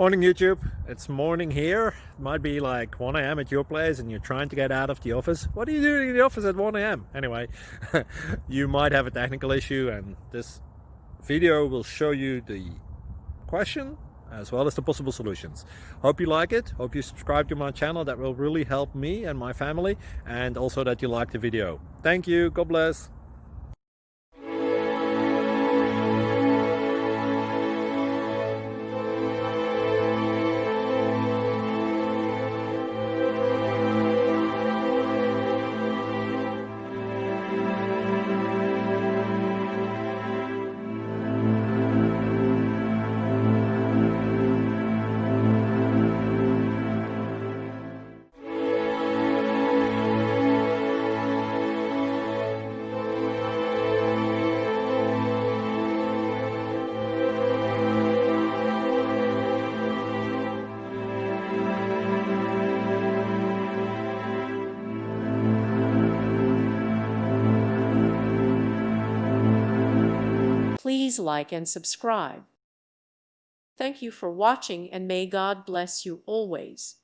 Morning YouTube, it's morning here. It might be like 1 a.m. at your place and you're trying to get out of the office. What are you doing in the office at 1 a.m.? Anyway, you might have a technical issue and this video will show you the question as well as the possible solutions. Hope you like it, hope you subscribe to my channel. That will really help me and my family, and also that you like the video. Thank you, God bless. Please like and subscribe. Thank you for watching, and may God bless you always.